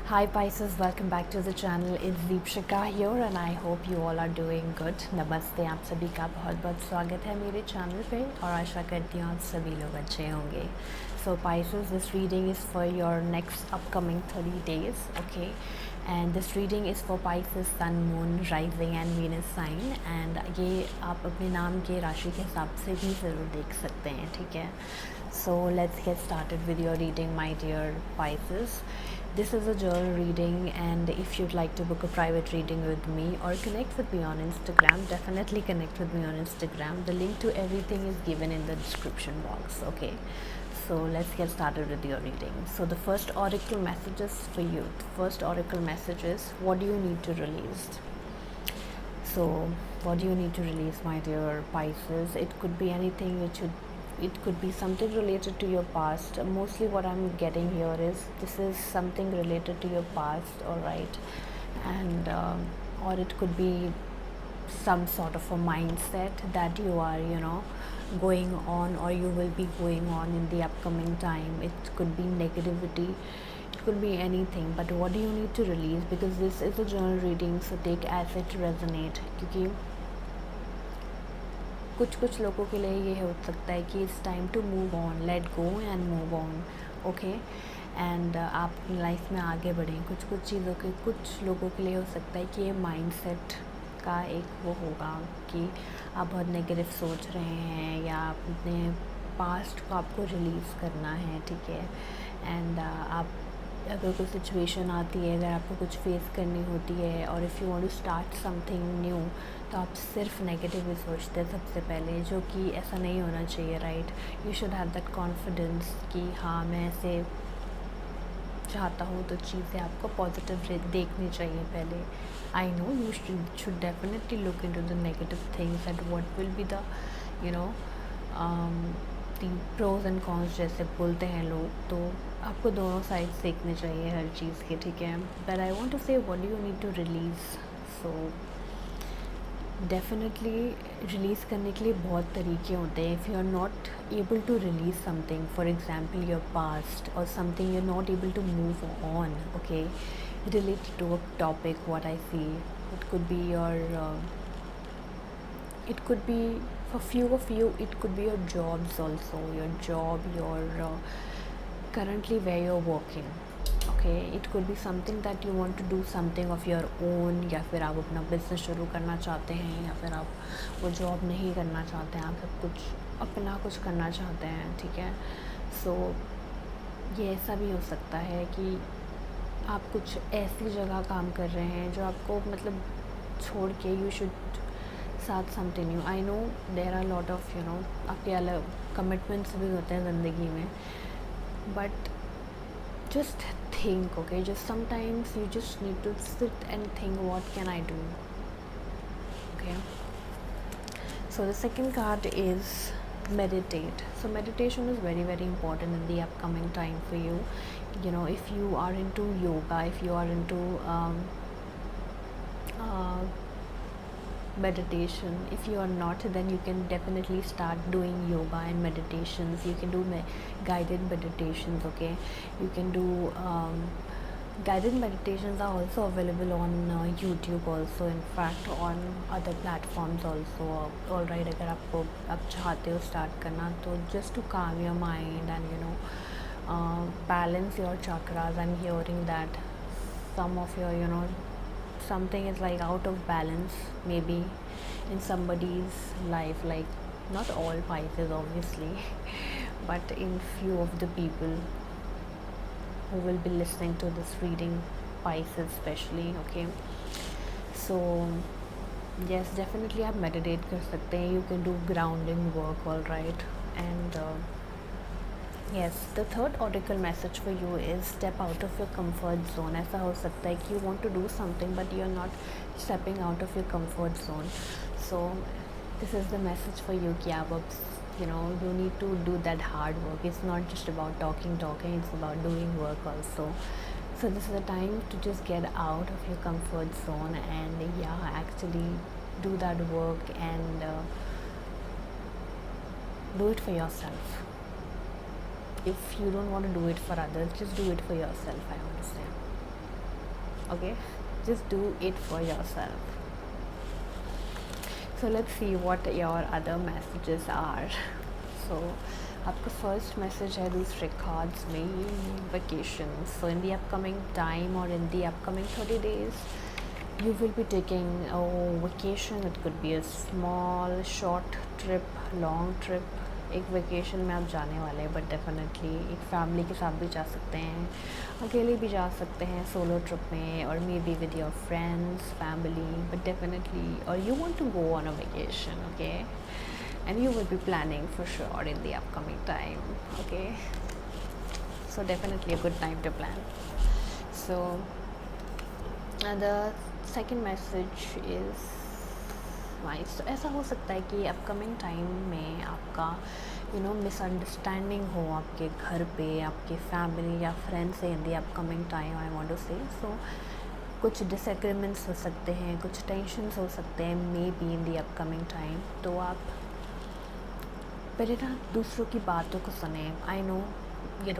Hi Pisces, welcome back to the channel. It's Deepshika here and I hope you all are doing good. नमस्ते, आप सभी का बहुत बहुत स्वागत है मेरे चैनल पे और आशा करती हूँ आप सभी लोग अच्छे होंगे. So Pisces, this reading is for your next upcoming 30 days, okay? And this reading is for Pisces, Sun, Moon, Rising and Venus sign. And ये आप अपने नाम के राशि के हिसाब से भी ज़रूर देख सकते हैं, ठीक है? So let's get started with your reading, my dear Pisces. This is a journal reading, and if you'd like to book a private reading with me or connect with me on Instagram, definitely connect with me on Instagram. The link to everything is given in the description box, okay? So let's get started with your reading. So the first oracle messages for you. The first oracle message is, what do you need to release? So what do you need to release, my dear Pisces? It could be anything. It could be something related to your past. Mostly what I'm getting here is this is something related to your past, all right? And or it could be some sort of a mindset that you are, going on or you will be going on in the upcoming time. It could be negativity, it could be anything, but what do you need to release? Because this is a journal reading, so take as it resonate. क्योंकि कुछ लोगों के लिए ये हो सकता है कि it's time to move on, let go and move on, okay? And आप लाइफ में आगे बढ़ें. कुछ चीज़ों के कुछ लोगों के लिए हो सकता है कि ये माइंडसेट का एक वो होगा कि आप बहुत नेगेटिव सोच रहे हैं या अपने पास्ट को आपको रिलीज़ करना है, ठीक है? एंड आप अगर कोई सिचुएशन आती है, अगर आपको कुछ फेस करनी होती है और if you want to start something new, तो आप सिर्फ नेगेटिव ही सोचते हैं सबसे पहले, जो कि ऐसा नहीं होना चाहिए, right? You should have that confidence कि हाँ, मैं ऐसे चाहता हूँ, तो चीज़ें आपको पॉजिटिव देखनी चाहिए पहले. I know you should definitely look into the negative things and what will be the pros and cons जैसे बोलते हैं लोग, तो आपको दोनों साइड्स देखने चाहिए हर चीज़ के, ठीक है? But I want to say what do you need to release. So definitely release करने के लिए बहुत तरीके होते हैं. If you are not able to release something, for example your past और something you are not able to move on, okay, related to a topic, what I see, it could be your it could be for few of you, it could be your jobs also, your job, your currently where you're working, okay? It could be something that you want to do something of your own, या फिर आप अपना business शुरू करना चाहते हैं, या फिर आप वो जॉब नहीं करना चाहते हैं, आप सब कुछ अपना कुछ करना चाहते हैं, ठीक है? सो ये ऐसा भी हो सकता है कि आप कुछ ऐसी जगह काम कर रहे हैं जो आपको मतलब छोड़ के you should start something new. I know there are lot of आपके अलग कमिटमेंट्स भी होते हैं ज़िंदगी में, but just think, okay? Just sometimes you just need to sit and think, what can I do, okay? So the second card is meditate. So meditation is very very important in the upcoming time for you. If you are into yoga, if you are into meditation, if you are not, then you can definitely start doing yoga and meditations. You can do guided meditations, okay? You can do guided meditations are also available on YouTube also, in fact on other platforms also, all right? अगर आप चाहते हो start करना, तो just to calm your mind and balance your chakras. I'm hearing that some of your something is like out of balance maybe in somebody's life, like not all Pisces obviously but in few of the people who will be listening to this reading, Pisces especially, okay? So yes, definitely आप meditate कर सकते हैं. You can do grounding work, all right? And yes, the third oracle message for you is step out of your comfort zone. ऐसा हो सकता है कि you want to do something but you are not stepping out of your comfort zone. So this is the message for you कि आप अब you need to do that hard work. It's not just about talking, it's about doing work also. So this is the time to just get out of your comfort zone and actually do that work and do it for yourself. If you don't want to do it for others, just do it for yourself, I understand. okay? Just do it for yourself. So let's see what your other messages are. So आपका first message है दूसरे cards में vacation. So in the upcoming time और in the upcoming 30 days you will be taking a vacation. It could be a small short trip, long trip. एक vacation में आप जाने वाले हैं, बट डेफिनेटली एक फैमिली के साथ भी जा सकते हैं, अकेले भी जा सकते हैं सोलो ट्रिप में, और maybe with your friends family, but definitely और you want to go on a vacation, okay, and you will be planning for sure in the upcoming time, okay? So definitely a good time to plan. So the second message is nice. तो ऐसा हो सकता है कि upcoming time में आपका misunderstanding हो आपके घर पे, आपके फैमिली या फ्रेंड से in the upcoming time, I want to say. So कुछ डिसएग्रीमेंट्स हो सकते हैं, कुछ टेंशन्स हो सकते हैं may be in the upcoming time. तो आप पहले ना दूसरों की बातों को सुने. आई नो कि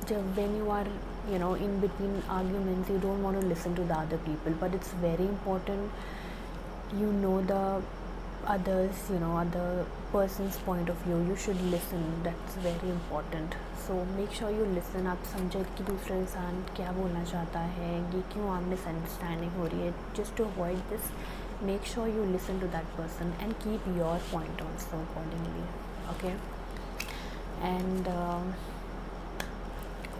जब when you are in between arguments, you don't want to listen to the other people, but it's very important the other person's point of view. You should listen. That's very important. So make sure you listen. आप समझे कि दूसरा इंसान क्या बोलना चाहता है, ये क्यों आप मिसअंडरस्टैंडिंग हो रही है. just to avoid this, make sure you listen to that person and keep your point also accordingly, okay? And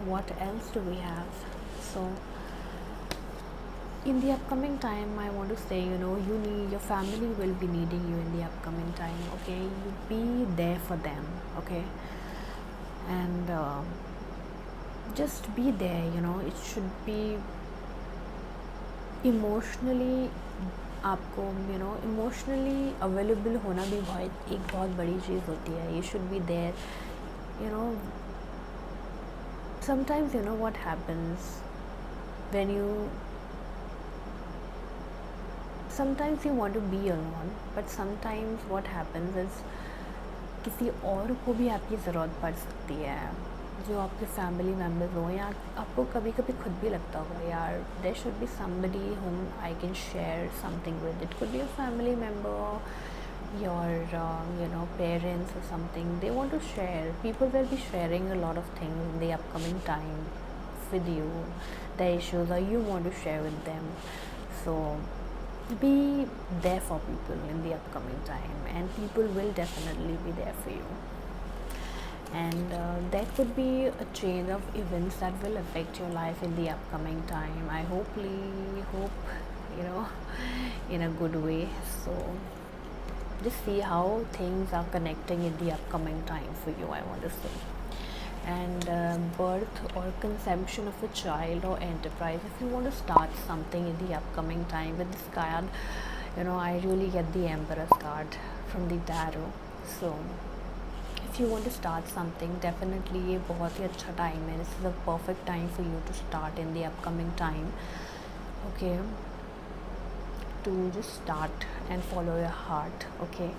what else do we have? So in the upcoming time, I want to say, your family will be needing you in the upcoming time, okay? You be there for them, okay? And just be there. It should be emotionally, आपको emotionally available होना भी बहुत बड़ी चीज़ होती है. You should be there. Sometimes what happens when sometimes you want to be alone, but sometimes what happens is किसी और को भी आपकी ज़रूरत पड़ सकती है, जो आपके फैमिली मेम्बर्स हो, या आपको कभी कभी खुद भी लगता होगा यार there should be somebody whom I can share something with. It could be a family member, your parents or something. They want to share. People will be sharing a lot of things in the upcoming time with you, the issues, or you want to share with them. So be there for people in the upcoming time, and people will definitely be there for you. And there could be a chain of events that will affect your life in the upcoming time. I hope in a good way. So just see how things are connecting in the upcoming time for you, I want to say. And birth or conception of a child or enterprise, if you want to start something in the upcoming time. With this card, I really get the Emperor's card from the tarot. So if you want to start something, definitely ये बहुत ही अच्छा time है. This is a perfect time for you to start in the upcoming time, okay? To just start and follow your heart, okay?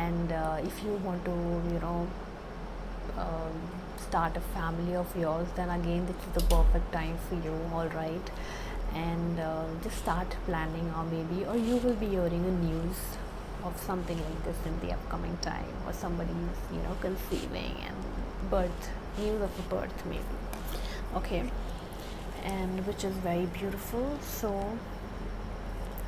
And if you want to start a family of yours, then again this is the perfect time for you, all right? And just start planning, or you will be hearing a news of something like this in the upcoming time, or somebody is conceiving, and news of a birth maybe, okay? And which is very beautiful. So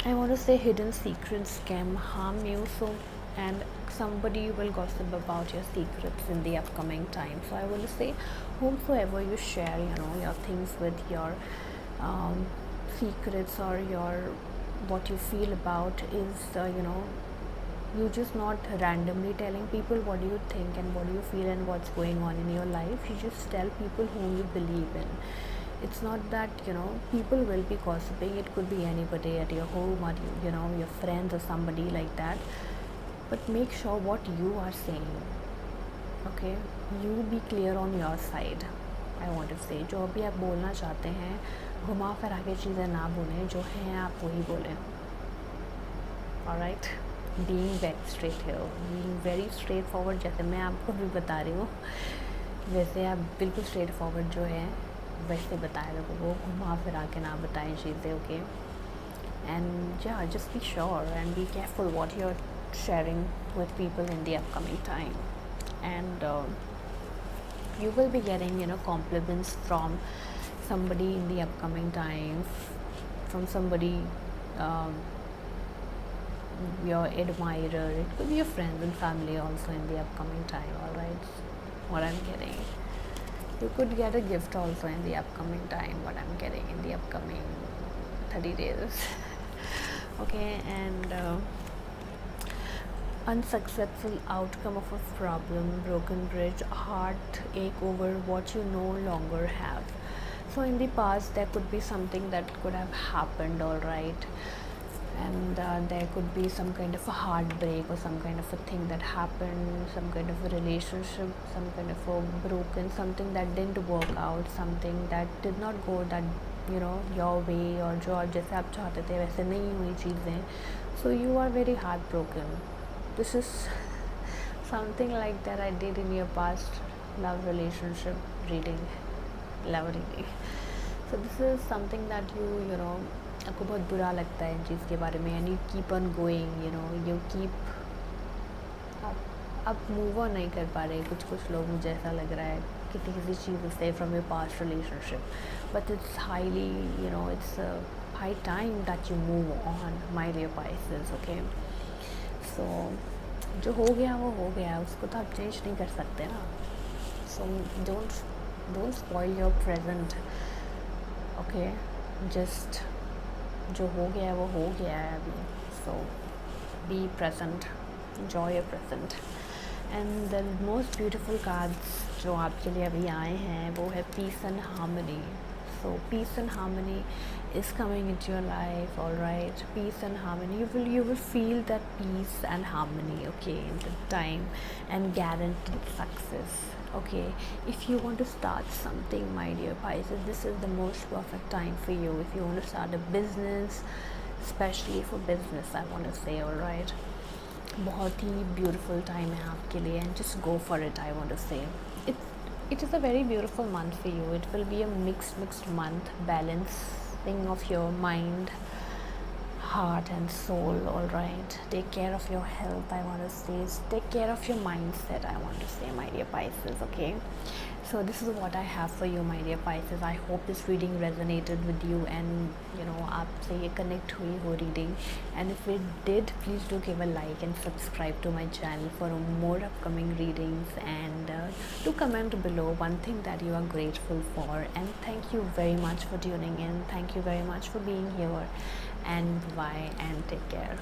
I want to say hidden secrets can harm you, so and somebody will gossip about your secrets in the upcoming time. So I want to say whomsoever you share your things with, your secrets, or your what you feel about is you're just not randomly telling people what do you think and what do you feel and what's going on in your life. You just tell people whom you believe in. It's not that people will be gossiping. It could be anybody at your home, or your friends or somebody like that. But make sure what you are saying, okay? You be clear on your side, I want to say. जो भी आप बोलना चाहते हैं, घुमा फिरा के चीज़ें ना बोलें, जो हैं आप वही बोलें, alright? Being very straight here, being very straightforward. जैसे मैं आपको भी बता रही हूँ, वैसे आप बिल्कुल straightforward जो है वैसे बताएं लोगों को, घुमा फिरा के ना बताएं चीज़ें, okay. And yeah, just be sure and be careful what you're sharing with people in the upcoming time. And you will be getting, compliments from somebody in the upcoming time, from somebody, um, your admirer. It could be your friends and family also in the upcoming time. All right, what I'm getting. You could get a gift also in the upcoming time. What I'm getting in the upcoming 30 days. Okay, and unsuccessful outcome of a problem, broken bridge, heartache over what you no longer have. So in the past there could be something that could have happened, all right, and there could be some kind of a heartbreak or some kind of a thing that happened, some kind of a relationship, some kind of a broken, something that didn't work out, something that did not go that your way, और जो जैसे आप चाहते थे वैसे नहीं हुई चीज़ें. So you are very heartbroken. This is something like that I did in your past love relationship reading, love reading. So this is something that आपको बहुत बुरा लगता है इन चीज़ के बारे में, and you keep on going, you keep, आप move on नहीं कर पा रहे. कुछ लोग, मुझे ऐसा लग रहा है किसी चीज़ से from your past relationship, but it's highly it's high time that you move on, my dear Pisces, okay. So जो हो गया वो हो गया, उसको तो आप चेंज नहीं कर सकते ना. So don't spoil your present, okay. Just जो हो गया वो हो गया है अभी. So be present, enjoy your present. And the most beautiful cards जो आपके लिए अभी आए हैं वो है peace and harmony. So peace and harmony is coming into your life, all right. Peace and harmony, you will feel that peace and harmony, okay, in the time, and guaranteed success, okay. If you want to start something, my dear Pisces, this is the most perfect time for you. If you want to start a business, especially for business, I want to say, all right, बहुत ही beautiful time है आपके लिए, and just go for it. I want to say it is a very beautiful month for you. It will be a mixed month, balancing of your mind, heart and soul, all right. Take care of your health, I want to say. Take care of your mindset, I want to say, my dear Pisces, okay. So this is what I have for you, my dear Pisces. I hope this reading resonated with you, and आपसे ये connect हुई हो reading. And if it did, please do give a like and subscribe to my channel for more upcoming readings, and do comment below one thing that you are grateful for. And thank you very much for tuning in. Thank you very much for being here, and bye and take care.